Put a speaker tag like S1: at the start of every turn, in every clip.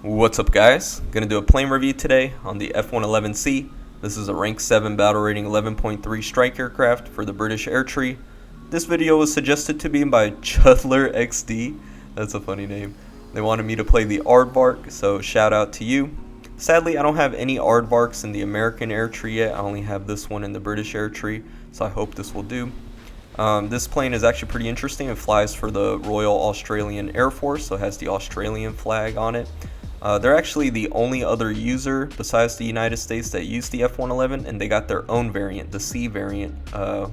S1: What's up, guys? Gonna do a plane review today on the F-111C. This is a rank 7 battle rating 11.3 strike aircraft for the British Air Tree. This video was suggested to me by Chudler XD. That's a funny name. They wanted me to play the Aardvark, so shout out to you. Sadly, I don't have any Aardvarks in the American Air Tree yet. I only have this one in the British Air Tree, so I hope this will do. This plane is actually pretty interesting. It flies for the Royal Australian Air Force, so it has the Australian flag on it. They're actually the only other user besides the United States that use the F-111, and they got their own variant, the C variant,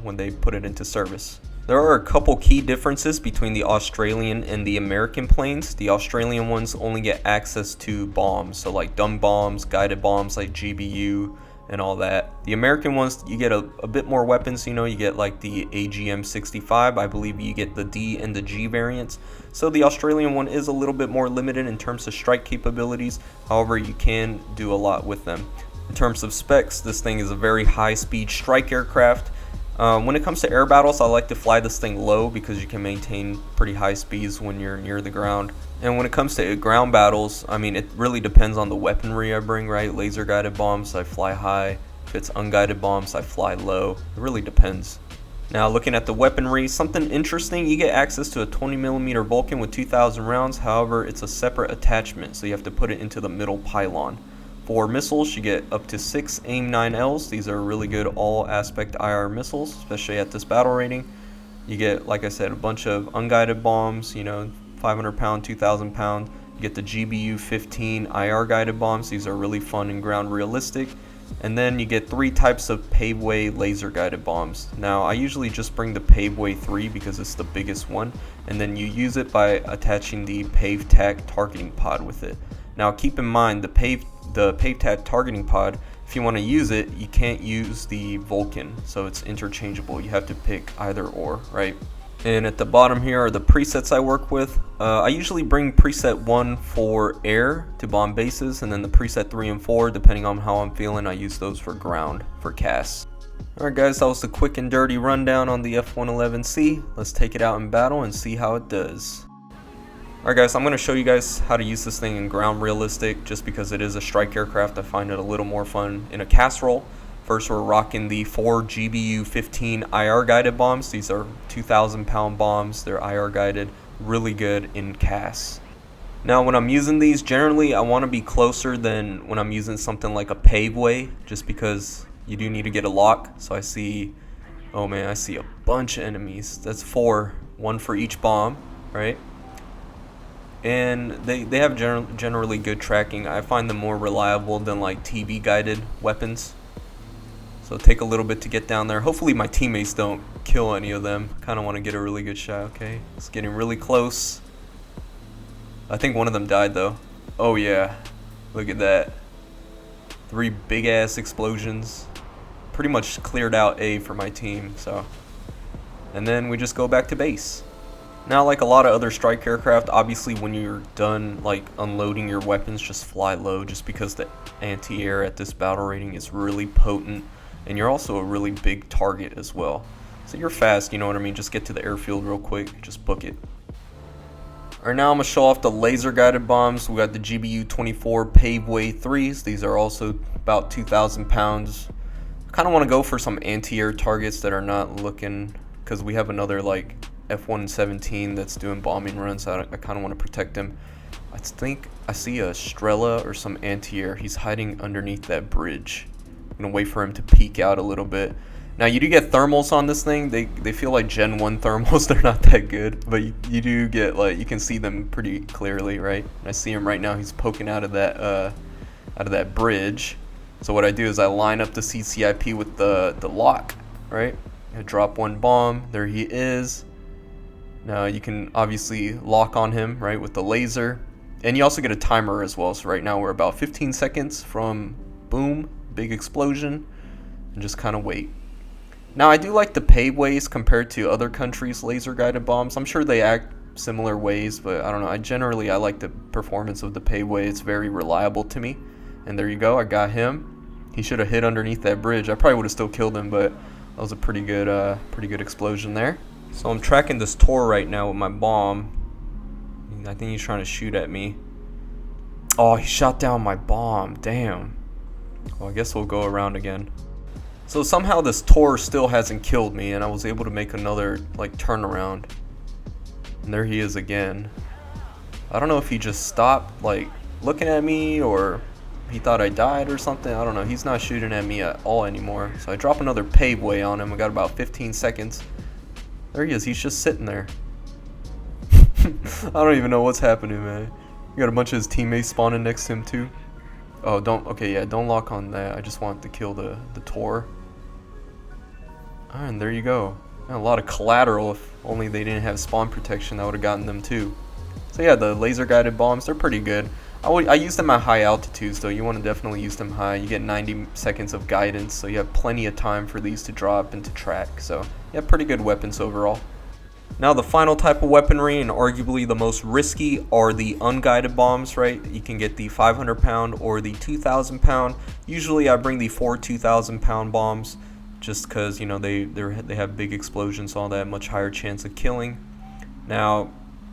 S1: when they put it into service. There are a couple key differences between the Australian and the American planes. The Australian ones only get access to bombs, so like dumb bombs, guided bombs like GBU, and all that. The American ones, you get a bit more weapons. You get like the AGM-65. I believe you get the D and the G variants. So the Australian one is a little bit more limited in terms of strike capabilities. However, you can do a lot with them. In terms of specs, this thing is a very high-speed strike aircraft. When it comes to air battles, I like to fly this thing low because you can maintain pretty high speeds when you're near the ground. And when it comes to ground battles, I mean, it really depends on the weaponry I bring, right? Laser guided bombs, I fly high. If it's unguided bombs, I fly low. It really depends. Now, looking at the weaponry, something interesting, you get access to a 20mm Vulcan with 2,000 rounds. However, it's a separate attachment, so you have to put it into the middle pylon. For missiles, you get up to 6 AIM-9Ls. These are really good all-aspect IR missiles, especially at this battle rating. You get, like I said, a bunch of unguided bombs, 500 pound, 2,000 pound. You get the GBU-15 IR guided bombs. These are really fun and ground realistic. And then you get 3 types of Paveway laser guided bombs. Now, I usually just bring the Paveway 3 because it's the biggest one, and then you use it by attaching the PaveTac targeting pod with it. Now, keep in mind the PaveTac targeting pod, if you want to use it, you can't use the Vulcan, so it's interchangeable. You have to pick either or, right? And at the bottom here are the presets I work with. I usually bring preset 1 for air to bomb bases, and then the preset 3 and 4, depending on how I'm feeling, I use those for ground, for casts. Alright guys, that was the quick and dirty rundown on the F-111C. Let's take it out in battle and see how it does. Alright guys, I'm going to show you guys how to use this thing in ground realistic, just because it is a strike aircraft. I find it a little more fun in a cast roll. First, we're rocking the 4 GBU-15 IR guided bombs. These are 2,000 pound bombs. They're IR guided, really good in casts. Now, when I'm using these, generally I want to be closer than when I'm using something like a Paveway, just because you do need to get a lock. So I see, oh man, I see a bunch of enemies. That's 4, 1 for each bomb, right? And they have generally good tracking. I find them more reliable than like TV guided weapons. So take a little bit to get down there. Hopefully my teammates don't kill any of them. Kind of want to get a really good shot. Okay, it's getting really close. I think one of them died though. Oh yeah, look at that. 3 big ass explosions. Pretty much cleared out A for my team. So, and then we just go back to base. Now, like a lot of other strike aircraft, obviously when you're done like unloading your weapons, just fly low, just because the anti-air at this battle rating is really potent, and you're also a really big target as well. So you're fast, you know what I mean? Just get to the airfield real quick, just book it. Alright, now I'm going to show off the laser guided bombs. We got the GBU-24 Paveway 3s. These are also about 2,000 pounds. I kind of want to go for some anti-air targets that are not looking, because we have another like F-117 that's doing bombing runs. So I kind of want to protect him. I think I see a Strela or some anti-air. He's hiding underneath that bridge. I'm gonna wait for him to peek out a little bit. Now, you do get thermals on this thing. They feel like Gen 1 thermals. They're not that good, but you do get, like, you can see them pretty clearly, right? I see him right now. He's poking out of that bridge. So what I do is I line up the CCIP with the lock, right? I drop 1 bomb. There he is. Now you can obviously lock on him, right, with the laser. And you also get a timer as well. So right now we're about 15 seconds from boom, big explosion, and just kind of wait. Now, I do like the Paveways compared to other countries' laser guided bombs. I'm sure they act similar ways, but I don't know. I like the performance of the Paveway. It's very reliable to me. And there you go, I got him. He should have hit underneath that bridge. I probably would have still killed him, but that was a pretty good explosion there. So I'm tracking this Tor right now with my bomb. I think he's trying to shoot at me. Oh, he shot down my bomb. Damn. Well, I guess we'll go around again. So somehow this Tor still hasn't killed me, and I was able to make another like turnaround. And there he is again. I don't know if he just stopped like looking at me or he thought I died or something. I don't know. He's not shooting at me at all anymore. So I drop another pave way on him. I got about 15 seconds. There he is. He's just sitting there. I don't even know what's happening, man. You got a bunch of his teammates spawning next to him too. Oh, okay, yeah, don't lock on that. I just want to kill the Tor. And there you go. A lot of collateral. If only they didn't have spawn protection, that would have gotten them too. So yeah, the laser guided bombs, they're pretty good. I use them at high altitudes though. You want to definitely use them high. You get 90 seconds of guidance, so you have plenty of time for these to drop and to track. So yeah, pretty good weapons overall. Now the final type of weaponry, and arguably the most risky, are the unguided bombs, right? You can get the 500 pound or the 2,000 pound. Usually I bring the 2,000 pound bombs just because, you know, they have big explosions, all that, much higher chance of killing. Now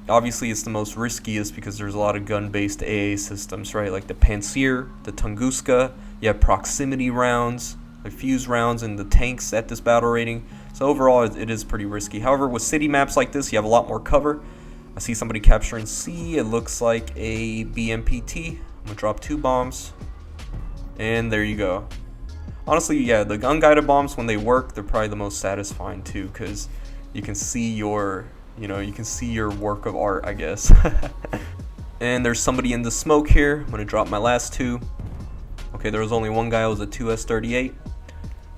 S1: obviously it's the most riskiest because there's a lot of gun-based AA systems, right? Like the Pantsir, the Tunguska, you have proximity rounds, like fuse rounds in the tanks at this battle rating. So overall it is pretty risky. However, with city maps like this, you have a lot more cover. I see somebody capturing C. It looks like a BMPT. I'm gonna drop 2 bombs. And there you go. Honestly, yeah, the unguided bombs, when they work, they're probably the most satisfying too, because you can see your, you can see your work of art, I guess. And there's somebody in the smoke here. I'm gonna drop my last 2. Okay, there was only one guy. It was a 2S38.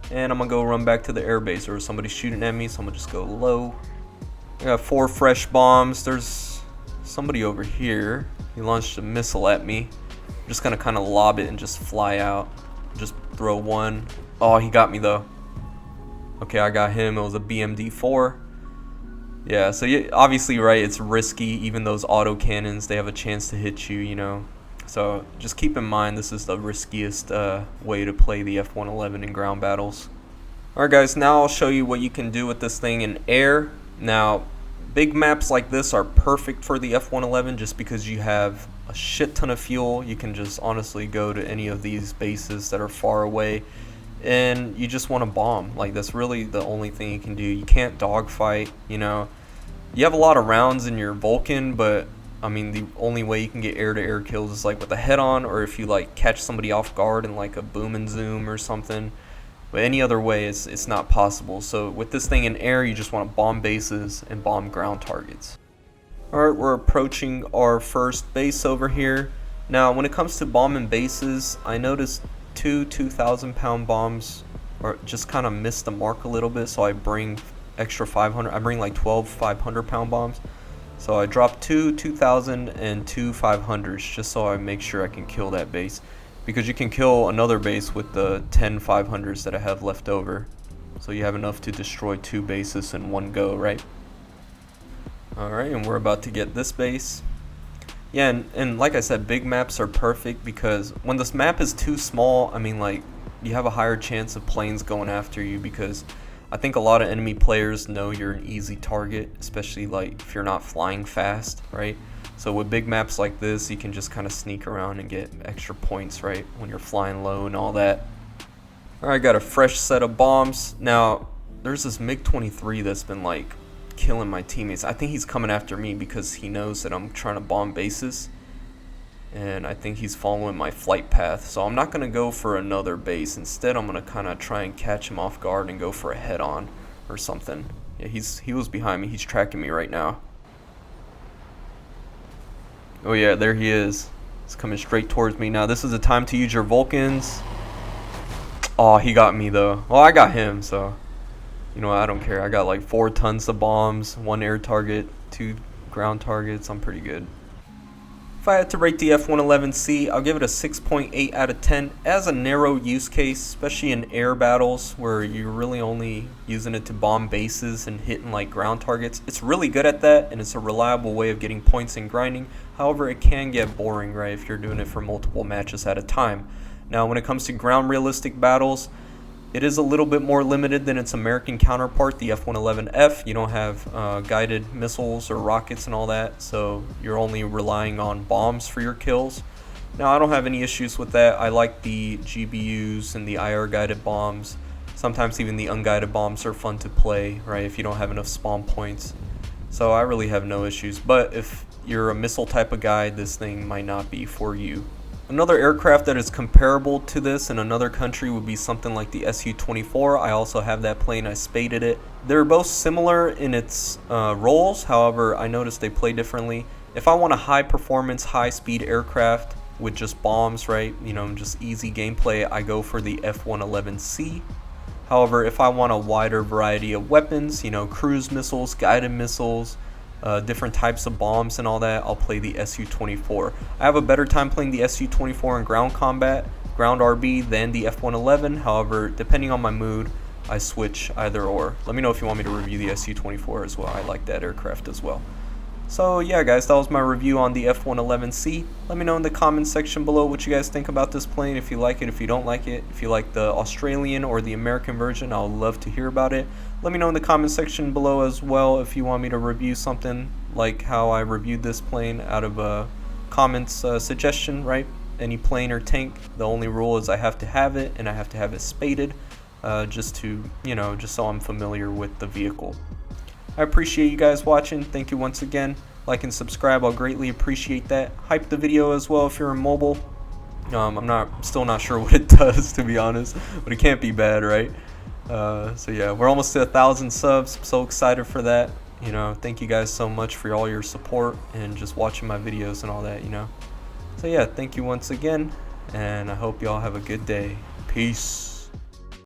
S1: And I'm gonna go run back to the airbase. There was somebody shooting at me, so I'm gonna just go low. I got 4 fresh bombs. There's somebody over here. He launched a missile at me. I'm just gonna kind of lob it and just fly out. Just throw 1. Oh, he got me though. Okay, I got him. It was a BMD4. Yeah, so yeah, obviously, right, it's risky. Even those auto cannons, they have a chance to hit you, you know. So just keep in mind, this is the riskiest way to play the F-111 in ground battles. Alright guys, now I'll show you what you can do with this thing in air. Now, big maps like this are perfect for the F-111 just because you have a shit ton of fuel. You can just honestly go to any of these bases that are far away and you just want to bomb. Like, that's really the only thing you can do. You can't dogfight, you know. You have a lot of rounds in your Vulcan, but I mean, the only way you can get air-to-air kills is like with a head-on, or if you like catch somebody off guard in like a boom and zoom or something. But any other way, it's not possible. So with this thing in air, you just want to bomb bases and bomb ground targets. Alright, we're approaching our first base over here. Now, when it comes to bombing bases, I noticed 2,000 pound bombs or just kind of missed the mark a little bit, so I bring extra 500. I bring like 12 500 pound bombs. So I dropped 2 2,000 and 2 500s just so I make sure I can kill that base, because you can kill another base with the 10 500s that I have left over. So you have enough to destroy 2 bases in one go, right? Alright, and we're about to get this base. Yeah, and like I said, big maps are perfect because when this map is too small, I mean, like, you have a higher chance of planes going after you, because I think a lot of enemy players know you're an easy target, especially like if you're not flying fast, right? So with big maps like this, you can just kind of sneak around and get extra points, right, when you're flying low and all that. Alright, got a fresh set of bombs. Now, there's this MiG-23 that's been like killing my teammates. I think he's coming after me because he knows that I'm trying to bomb bases, and I think he's following my flight path. So I'm not going to go for another base. Instead, I'm going to kind of try and catch him off guard and go for a head-on or something. Yeah, he was behind me. He's tracking me right now. Oh yeah, there he is. He's coming straight towards me. Now this is the time to use your Vulcans. Oh, he got me though. Well, I got him, so you know what, I don't care. I got like 4 tons of bombs, 1 air target, 2 ground targets. I'm pretty good. If I had to rate the F-111C, I'll give it a 6.8 out of 10. It has a narrow use case, especially in air battles where you're really only using it to bomb bases and hitting like ground targets. It's really good at that, and it's a reliable way of getting points and grinding. However, it can get boring, right, if you're doing it for multiple matches at a time. Now, when it comes to ground realistic battles, it is a little bit more limited than its American counterpart, the F-111F. You don't have guided missiles or rockets and all that, so you're only relying on bombs for your kills. Now I don't have any issues with that. I like the GBUs and the IR guided bombs. Sometimes even the unguided bombs are fun to play, right, if you don't have enough spawn points. So I really have no issues, but if you're a missile type of guy, this thing might not be for you. Another aircraft that is comparable to this in another country would be something like the Su-24. I also have that plane, I spaded it. They're both similar in its roles, however I noticed they play differently. If I want a high performance, high speed aircraft with just bombs, right, you know, just easy gameplay, I go for the F-111C. However, if I want a wider variety of weapons, you know, cruise missiles, guided missiles, different types of bombs and all that, I'll play the Su-24. I have a better time playing the Su-24 in ground combat, ground RB, than the F-111. However, depending on my mood, I switch either or. Let me know if you want me to review the Su-24 as well. I like that aircraft as well. So yeah guys, that was my review on the F-111C. Let me know in the comments section below what you guys think about this plane, if you like it, if you don't like it, if you like the Australian or the American version. I'll love to hear about it. Let me know in the comment section below as well if you want me to review something like how I reviewed this plane out of a comments suggestion, right? Any plane or tank, the only rule is I have to have it and I have to have it spaded, just to, you know, just so I'm familiar with the vehicle. I appreciate you guys watching. Thank you once again. Like and subscribe, I'll greatly appreciate that. Hype the video as well if you're in mobile. I'm still not sure what it does, to be honest, but it can't be bad, right? So yeah, we're almost to 1,000 subs. I'm so excited for that. You know, thank you guys so much for all your support and just watching my videos and all that, you know. So yeah, thank you once again, and I hope y'all have a good day. Peace.